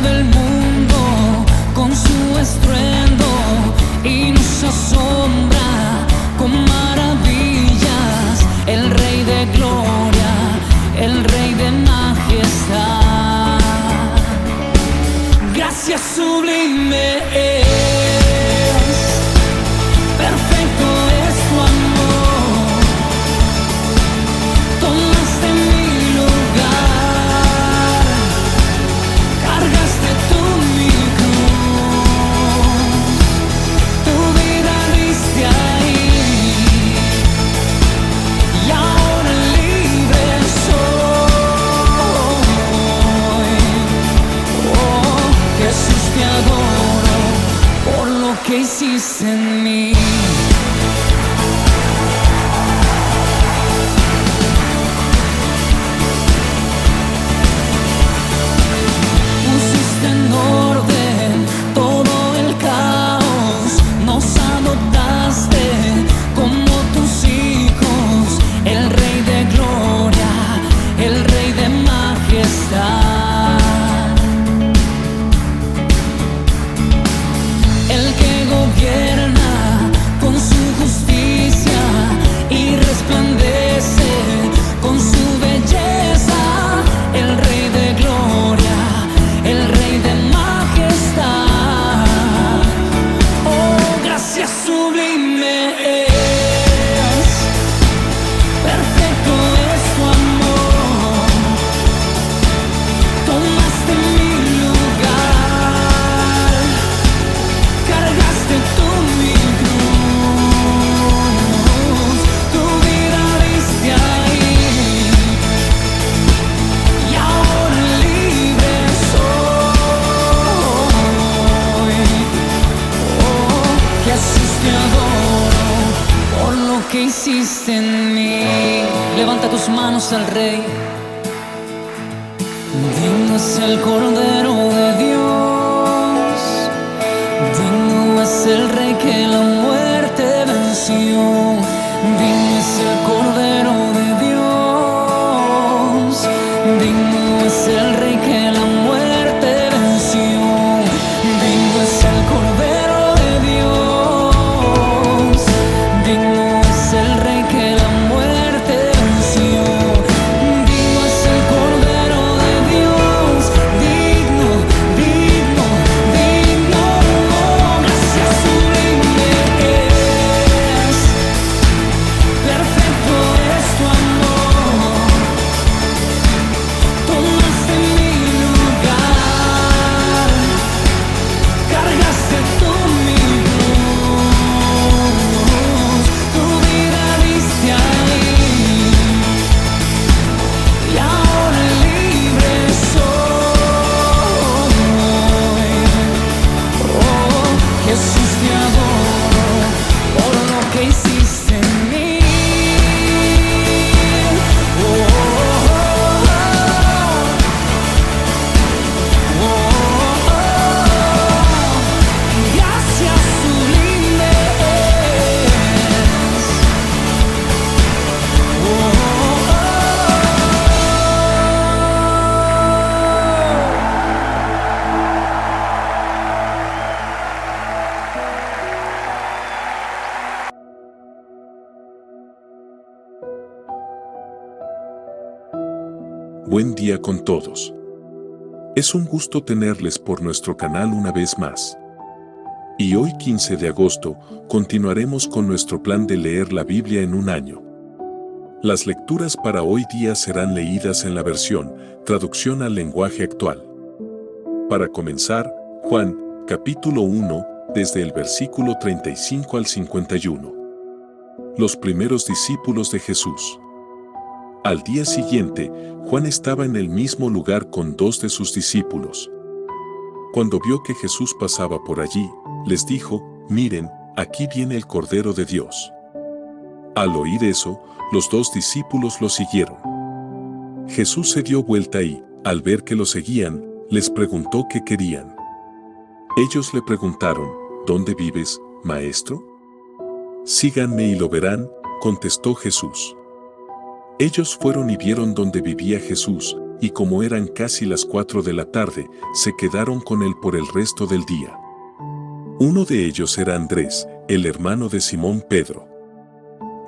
mueve el mundo con su estruendo y nos asombra con maravillas. El Rey de gloria, el Rey de majestad. Gracias sublime es, perfecto es tu amor. Tomaste mi lugar, cargaste tú mi cruz, tu vida diste ahí, y ahora libre soy. Oh, Jesús, te adoro por lo que hiciste en mí. Pusiste en orden todo el caos, nos adoptaste como tus hijos. El Rey de gloria, el Rey de majestad, el que gobierna con su justicia y resplandece con su belleza. El Rey de gloria, el Rey de majestad. Oh, gracias sublime es, perfecto es tu amor. Tomaste mi lugar, cargaste tú mi cruz, tu vida diste ahí, y ahora libre soy. Oh, Jesús, te adoro por lo que hiciste en mí. Levanta tus manos al Rey. Digno es el Cordero de Dios, digno es el Rey que la muerte venció. Digno es el Cordero de Dios, digno es el Rey que la muerte venció. Digno es el Cordero de Dios, digno es el Rey que la muerte venció. Digno es el Cordero de Dios, digno, digno, digno. Oh, gracias sublime es, perfecto es tu amor. Tomaste mi lugar, cargaste tú mi cruz, tu vida diste ahí, y ahora libre soy. Oh, Jesús, te adoro por lo que hiciste en mí. Oh, oh, oh, oh. Gracias sublime es. Oh, oh, Buen día con todos. Es un gusto tenerles por nuestro canal una vez más. Y hoy 15 de agosto continuaremos con nuestro plan de leer la Biblia en un año. Las lecturas para hoy día serán leídas en la versión Traducción al lenguaje actual. Para comenzar, Juan, capítulo 1, desde el versículo 35 al 51. Los primeros discípulos de Jesús. Al día siguiente, Juan estaba en el mismo lugar con 2 de sus discípulos. Cuando vio que Jesús pasaba por allí, les dijo: «Miren, aquí viene el Cordero de Dios». Al oír eso, los 2 discípulos lo siguieron. Jesús se dio vuelta y, al ver que lo seguían, les preguntó qué querían. Ellos le preguntaron: «¿Dónde vives, maestro?» «Síganme y lo verán», contestó Jesús. Ellos fueron y vieron dónde vivía Jesús, y como eran casi las 4 de la tarde, se quedaron con él por el resto del día. Uno de ellos era Andrés, el hermano de Simón Pedro.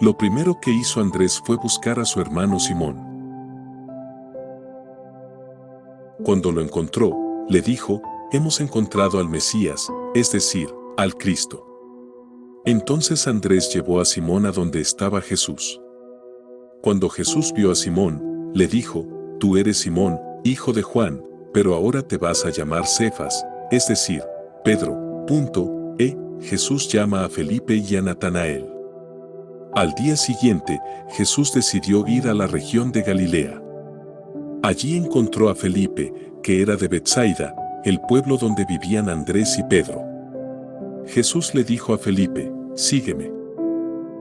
Lo primero que hizo Andrés fue buscar a su hermano Simón. Cuando lo encontró, le dijo: «Hemos encontrado al Mesías, es decir, al Cristo». Entonces Andrés llevó a Simón a donde estaba Jesús. Cuando Jesús vio a Simón, le dijo: «Tú eres Simón, hijo de Juan, pero ahora te vas a llamar Cefas, es decir, Pedro». Jesús llama a Felipe y a Natanael. Al día siguiente, Jesús decidió ir a la región de Galilea. Allí encontró a Felipe, que era de Betsaida, el pueblo donde vivían Andrés y Pedro. Jesús le dijo a Felipe: «Sígueme».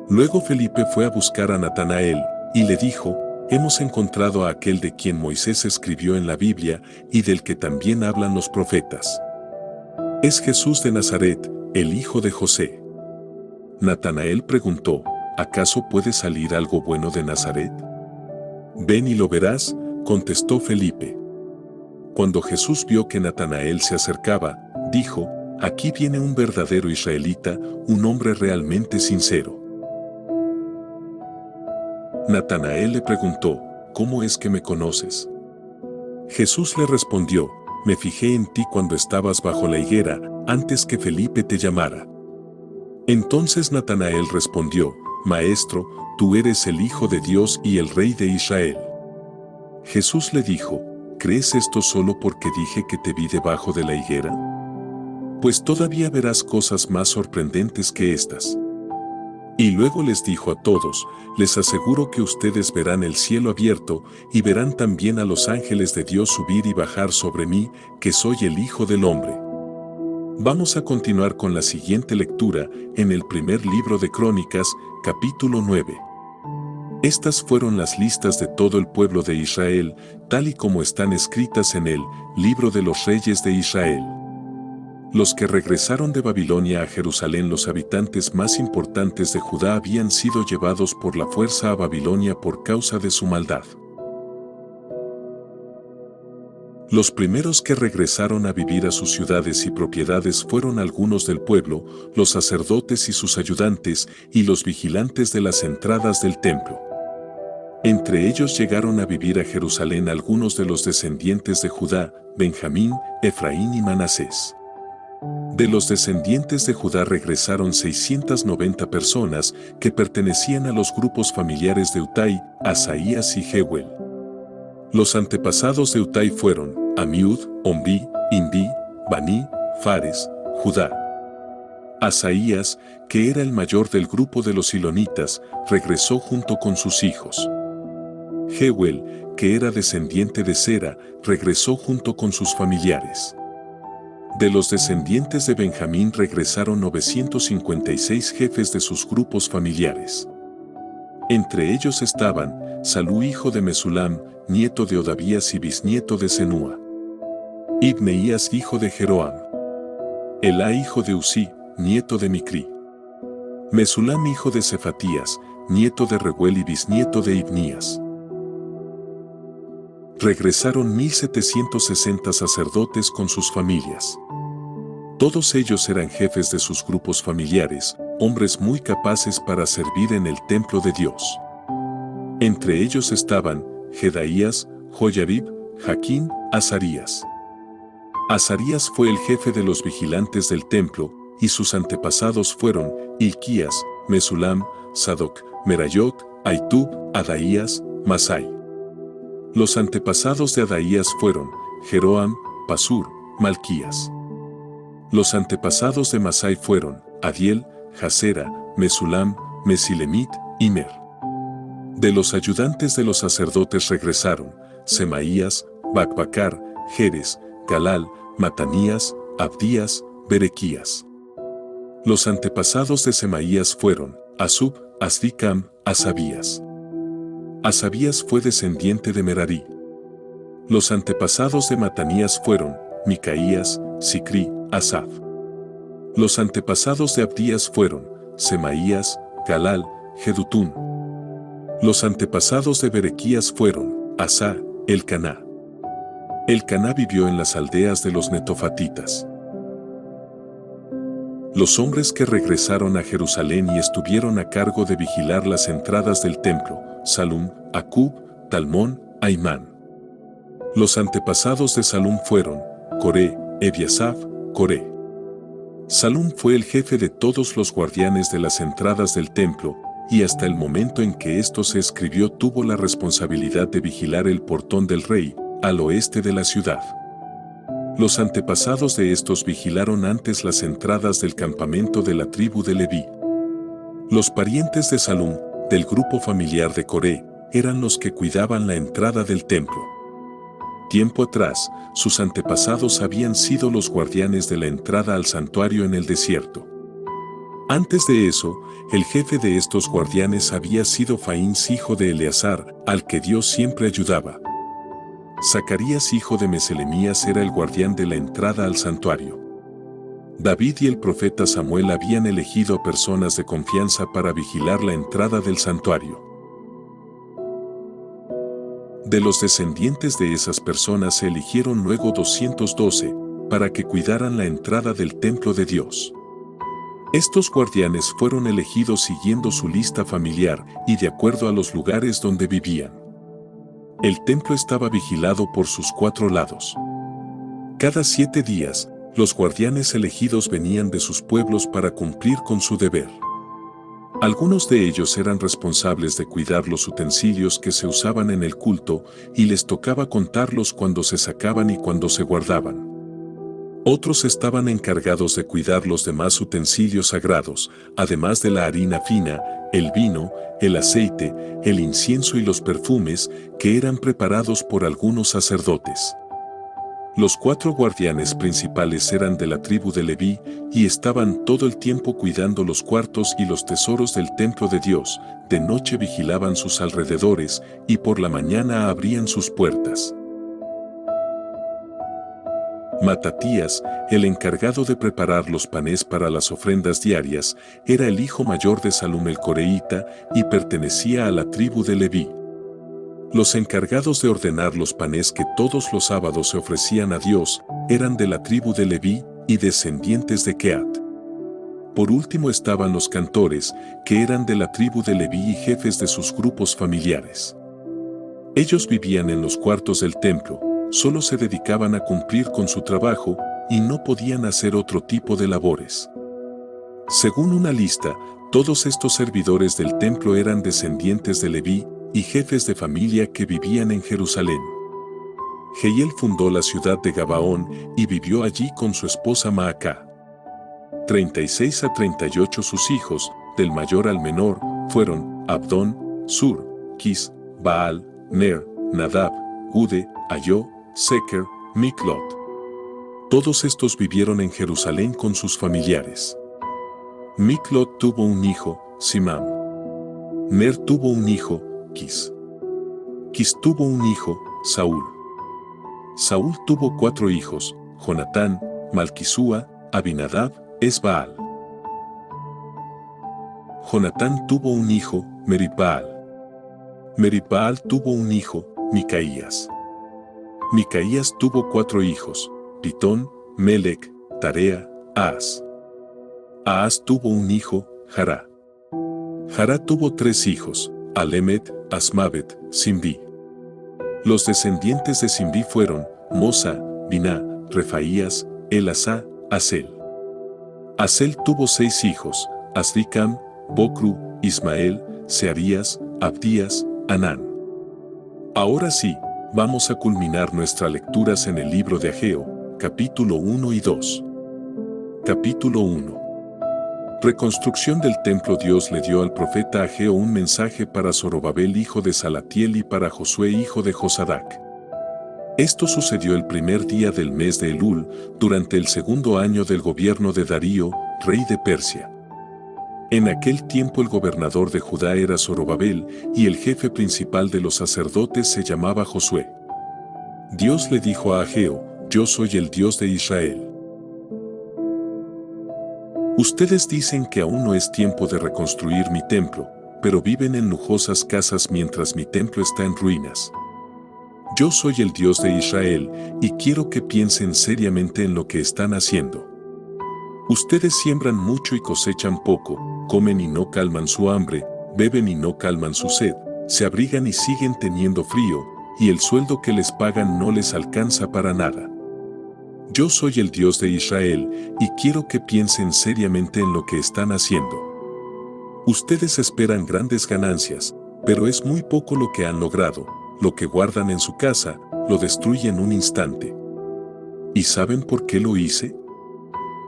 Luego Felipe fue a buscar a Natanael, y le dijo: «Hemos encontrado a aquel de quien Moisés escribió en la Biblia y del que también hablan los profetas. Es Jesús de Nazaret, el hijo de José». Natanael preguntó: «¿Acaso puede salir algo bueno de Nazaret?». «Ven y lo verás», contestó Felipe. Cuando Jesús vio que Natanael se acercaba, dijo: «Aquí viene un verdadero israelita, un hombre realmente sincero». Natanael le preguntó: «¿Cómo es que me conoces?». Jesús le respondió: «Me fijé en ti cuando estabas bajo la higuera, antes que Felipe te llamara». Entonces Natanael respondió: «Maestro, tú eres el Hijo de Dios y el Rey de Israel». Jesús le dijo: «¿Crees esto solo porque dije que te vi debajo de la higuera? Pues todavía verás cosas más sorprendentes que estas». Y luego les dijo a todos: «Les aseguro que ustedes verán el cielo abierto y verán también a los ángeles de Dios subir y bajar sobre mí, que soy el Hijo del Hombre». Vamos a continuar con la siguiente lectura en el primer libro de Crónicas, capítulo 9. Estas fueron las listas de todo el pueblo de Israel, tal y como están escritas en el libro de los reyes de Israel. Los que regresaron de Babilonia a Jerusalén. Los habitantes más importantes de Judá habían sido llevados por la fuerza a Babilonia por causa de su maldad. Los primeros que regresaron a vivir a sus ciudades y propiedades fueron algunos del pueblo, los sacerdotes y sus ayudantes, y los vigilantes de las entradas del templo. Entre ellos llegaron a vivir a Jerusalén algunos de los descendientes de Judá, Benjamín, Efraín y Manasés. De los descendientes de Judá regresaron 690 personas que pertenecían a los grupos familiares de Utai, Asaías y Jehuel. Los antepasados de Utai fueron Amiud, Omri, Imbi, Bani, Fares, Judá. Asaías, que era el mayor del grupo de los silonitas, regresó junto con sus hijos. Jehuel, que era descendiente de Sera, regresó junto con sus familiares. De los descendientes de Benjamín regresaron 956 jefes de sus grupos familiares. Entre ellos estaban Salú hijo de Mesulam, nieto de Odavías y bisnieto de Senúa. Ibneías hijo de Jeroam. Elá hijo de Usí, nieto de Micri. Mesulam hijo de Cefatías, nieto de Reuel y bisnieto de Ibnías. Regresaron 1760 sacerdotes con sus familias. Todos ellos eran jefes de sus grupos familiares, hombres muy capaces para servir en el templo de Dios. Entre ellos estaban Jedaías, Joyarib, Jaquín, Azarías. Azarías fue el jefe de los vigilantes del templo, y sus antepasados fueron Hilquías, Mesulam, Sadoc, Merayot, Aitub, Adaías, Masai. Los antepasados de Adaías fueron Jeroam, Pasur, Malquías. Los antepasados de Masai fueron Adiel, Jasera, Mesulam, Mesilemit y Mer. De los ayudantes de los sacerdotes regresaron Semaías, Bacbacar, Jerez, Galal, Matanías, Abdías, Berequías. Los antepasados de Semaías fueron Asub, Asdicam, Asabías. Asabías fue descendiente de Merarí. Los antepasados de Matanías fueron Micaías, Sicri, Asaf. Los antepasados de Abdías fueron Semaías, Galal, Jedutún. Los antepasados de Berequías fueron Asa, Elcaná. Elcaná vivió en las aldeas de los netofatitas. Los hombres que regresaron a Jerusalén y estuvieron a cargo de vigilar las entradas del templo: Salum, Acub, Talmón, Aimán. Los antepasados de Salum fueron Coré, Ebiasaf, Coré. Salum fue el jefe de todos los guardianes de las entradas del templo, y hasta el momento en que esto se escribió tuvo la responsabilidad de vigilar el portón del rey, al oeste de la ciudad. Los antepasados de estos vigilaron antes las entradas del campamento de la tribu de Leví. Los parientes de Salum, del grupo familiar de Coré, eran los que cuidaban la entrada del templo. Tiempo atrás, sus antepasados habían sido los guardianes de la entrada al santuario en el desierto. Antes de eso, el jefe de estos guardianes había sido Faíns, hijo de Eleazar, al que Dios siempre ayudaba. Zacarías, hijo de Meselemías, era el guardián de la entrada al santuario. David y el profeta Samuel habían elegido a personas de confianza para vigilar la entrada del santuario. De los descendientes de esas personas se eligieron luego 212 para que cuidaran la entrada del templo de Dios. Estos guardianes fueron elegidos siguiendo su lista familiar y de acuerdo a los lugares donde vivían. El templo estaba vigilado por sus 4 lados. Cada 7 días, los guardianes elegidos venían de sus pueblos para cumplir con su deber. Algunos de ellos eran responsables de cuidar los utensilios que se usaban en el culto y les tocaba contarlos cuando se sacaban y cuando se guardaban. Otros estaban encargados de cuidar los demás utensilios sagrados, además de la harina fina, el vino, el aceite, el incienso y los perfumes que eran preparados por algunos sacerdotes. Los 4 guardianes principales eran de la tribu de Leví y estaban todo el tiempo cuidando los cuartos y los tesoros del templo de Dios. De noche vigilaban sus alrededores y por la mañana abrían sus puertas. Matatías, el encargado de preparar los panes para las ofrendas diarias, era el hijo mayor de Salum el coreíta y pertenecía a la tribu de Leví. Los encargados de ordenar los panes que todos los sábados se ofrecían a Dios eran de la tribu de Leví y descendientes de Keat. Por último estaban los cantores, que eran de la tribu de Leví y jefes de sus grupos familiares. Ellos vivían en los cuartos del templo, solo se dedicaban a cumplir con su trabajo y no podían hacer otro tipo de labores. Según una lista, todos estos servidores del templo eran descendientes de Leví y jefes de familia que vivían en Jerusalén. Jehiel fundó la ciudad de Gabaón y vivió allí con su esposa Maacá. 36 a 38 sus hijos, del mayor al menor, fueron Abdón, Sur, Quis, Baal, Ner, Nadab, Ude, Ayó, Seker, Miklot. Todos estos vivieron en Jerusalén con sus familiares. Miklot tuvo un hijo, Simam. Ner tuvo un hijo, Quis. Quis tuvo un hijo, Saúl. Saúl tuvo 4 hijos, Jonatán, Malquisúa, Abinadab, Esbaal. Jonatán tuvo un hijo, Meribbaal. Meribbaal tuvo un hijo, Micaías. Micaías tuvo 4 hijos, Pitón, Melec, Tarea, Ahaz. Ahaz tuvo un hijo, Jará. Jará tuvo 3 hijos, Alemet, Asmavet, Simbi. Los descendientes de Simbi fueron Mosa, Biná, Refaías, Elasá, Asel. Asel tuvo 6 hijos, Azricam, Bocru, Ismael, Searías, Abdías, Anán. Ahora sí, vamos a culminar nuestras lecturas en el libro de Ageo, capítulo 1 y 2. Capítulo 1. Reconstrucción del templo. Dios le dio al profeta Ageo un mensaje para Zorobabel hijo de Salatiel y para Josué hijo de Josadac. Esto sucedió el primer día del mes de Elul, durante el 2.º año del gobierno de Darío, rey de Persia. En aquel tiempo el gobernador de Judá era Zorobabel y el jefe principal de los sacerdotes se llamaba Josué. Dios le dijo a Ageo: Yo soy el Dios de Israel. Ustedes dicen que aún no es tiempo de reconstruir mi templo, pero viven en lujosas casas mientras mi templo está en ruinas. Yo soy el Dios de Israel, y quiero que piensen seriamente en lo que están haciendo. Ustedes siembran mucho y cosechan poco, comen y no calman su hambre, beben y no calman su sed, se abrigan y siguen teniendo frío, y el sueldo que les pagan no les alcanza para nada. Yo soy el Dios de Israel, y quiero que piensen seriamente en lo que están haciendo. Ustedes esperan grandes ganancias, pero es muy poco lo que han logrado. Lo que guardan en su casa, lo destruyen en un instante. ¿Y saben por qué lo hice?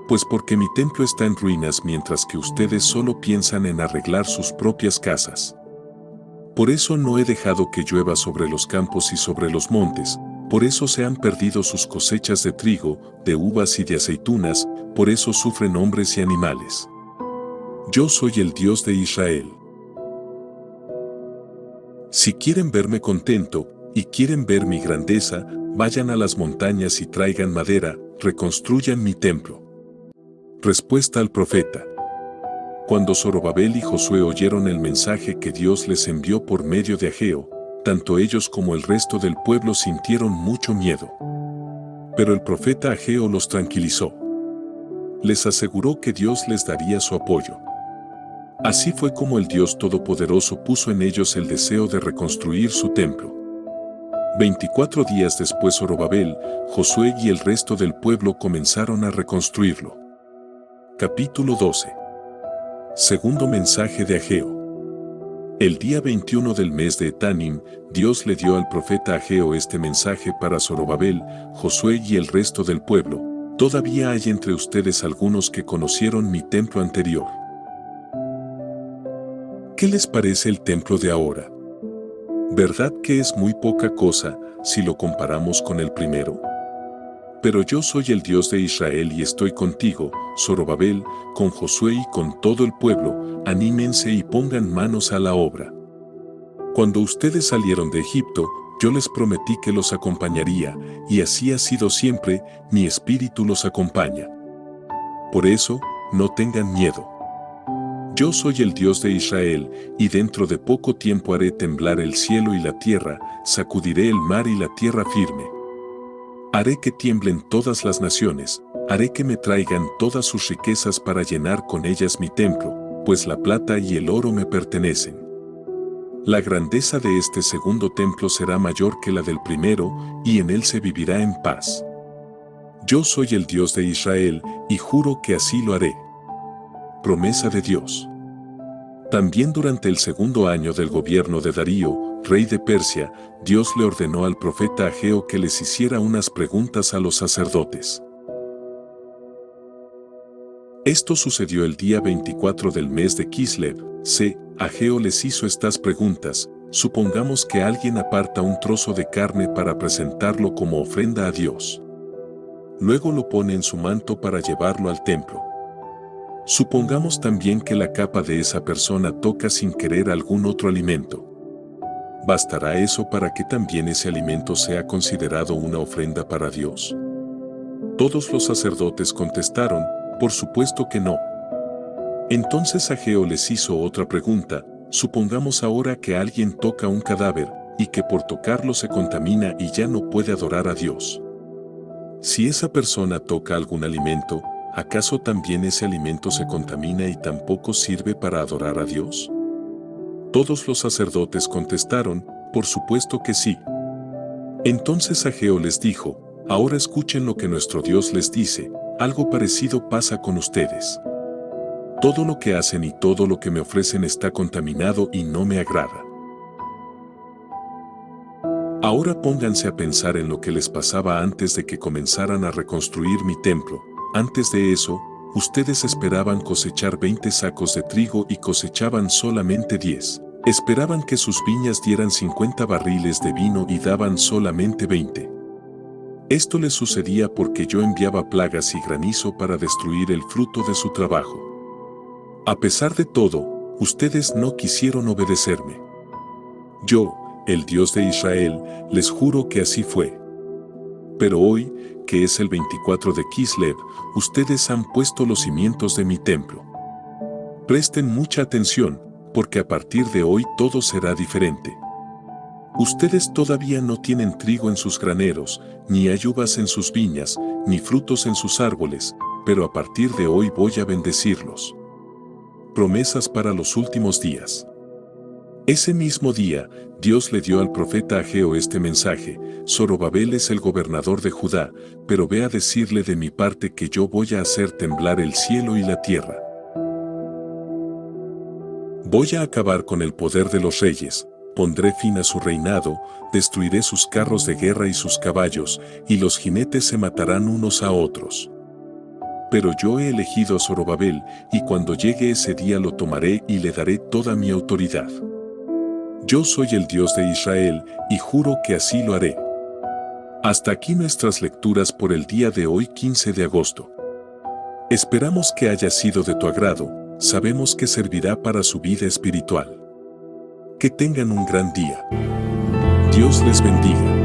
Pues porque mi templo está en ruinas mientras que ustedes solo piensan en arreglar sus propias casas. Por eso no he dejado que llueva sobre los campos y sobre los montes, por eso se han perdido sus cosechas de trigo, de uvas y de aceitunas, por eso sufren hombres y animales. Yo soy el Dios de Israel. Si quieren verme contento y quieren ver mi grandeza, vayan a las montañas y traigan madera, reconstruyan mi templo. Respuesta al profeta. Cuando Zorobabel y Josué oyeron el mensaje que Dios les envió por medio de Ageo, tanto ellos como el resto del pueblo sintieron mucho miedo. Pero el profeta Ageo los tranquilizó. Les aseguró que Dios les daría su apoyo. Así fue como el Dios Todopoderoso puso en ellos el deseo de reconstruir su templo. 24 días después Zorobabel, Josué y el resto del pueblo comenzaron a reconstruirlo. Capítulo 12. Segundo mensaje de Ageo. El día 21 del mes de Etanim, Dios le dio al profeta Ageo este mensaje para Zorobabel, Josué y el resto del pueblo. Todavía hay entre ustedes algunos que conocieron mi templo anterior. ¿Qué les parece el templo de ahora? ¿Verdad que es muy poca cosa si lo comparamos con el primero? Pero yo soy el Dios de Israel y estoy contigo, Zorobabel, con Josué y con todo el pueblo, anímense y pongan manos a la obra. Cuando ustedes salieron de Egipto, yo les prometí que los acompañaría, y así ha sido siempre, mi espíritu los acompaña. Por eso, no tengan miedo. Yo soy el Dios de Israel, y dentro de poco tiempo haré temblar el cielo y la tierra, sacudiré el mar y la tierra firme. Haré que tiemblen todas las naciones, haré que me traigan todas sus riquezas para llenar con ellas mi templo, pues la plata y el oro me pertenecen. La grandeza de este segundo templo será mayor que la del primero, y en él se vivirá en paz. Yo soy el Dios de Israel, y juro que así lo haré. Promesa de Dios. También durante el segundo año del gobierno de Darío, rey de Persia, Dios le ordenó al profeta Ageo que les hiciera unas preguntas a los sacerdotes. Esto sucedió el día 24 del mes de Kislev. Ageo les hizo estas preguntas. Supongamos que alguien aparta un trozo de carne para presentarlo como ofrenda a Dios. Luego lo pone en su manto para llevarlo al templo. Supongamos también que la capa de esa persona toca sin querer algún otro alimento. ¿Bastará eso para que también ese alimento sea considerado una ofrenda para Dios? Todos los sacerdotes contestaron, por supuesto que no. Entonces Ageo les hizo otra pregunta. Supongamos ahora que alguien toca un cadáver, y que por tocarlo se contamina y ya no puede adorar a Dios. Si esa persona toca algún alimento, ¿acaso también ese alimento se contamina y tampoco sirve para adorar a Dios? Todos los sacerdotes contestaron, por supuesto que sí. Entonces Ageo les dijo, ahora escuchen lo que nuestro Dios les dice, algo parecido pasa con ustedes. Todo lo que hacen y todo lo que me ofrecen está contaminado y no me agrada. Ahora pónganse a pensar en lo que les pasaba antes de que comenzaran a reconstruir mi templo. Antes de eso, ustedes esperaban cosechar 20 sacos de trigo y cosechaban solamente 10. Esperaban que sus viñas dieran 50 barriles de vino y daban solamente 20. Esto les sucedía porque yo enviaba plagas y granizo para destruir el fruto de su trabajo. A pesar de todo, ustedes no quisieron obedecerme. Yo, el Dios de Israel, les juro que así fue. Pero hoy, que es el 24 de Kislev, ustedes han puesto los cimientos de mi templo. Presten mucha atención, porque a partir de hoy todo será diferente. Ustedes todavía no tienen trigo en sus graneros, ni hay uvas en sus viñas, ni frutos en sus árboles, pero a partir de hoy voy a bendecirlos. Promesas para los últimos días. Ese mismo día, Dios le dio al profeta Ageo este mensaje: Zorobabel es el gobernador de Judá, pero ve a decirle de mi parte que yo voy a hacer temblar el cielo y la tierra. Voy a acabar con el poder de los reyes, pondré fin a su reinado, destruiré sus carros de guerra y sus caballos, y los jinetes se matarán unos a otros. Pero yo he elegido a Zorobabel, y cuando llegue ese día lo tomaré y le daré toda mi autoridad. Yo soy el Dios de Israel, y juro que así lo haré. Hasta aquí nuestras lecturas por el día de hoy, 15 de agosto. Esperamos que haya sido de tu agrado, sabemos que servirá para su vida espiritual. Que tengan un gran día. Dios les bendiga.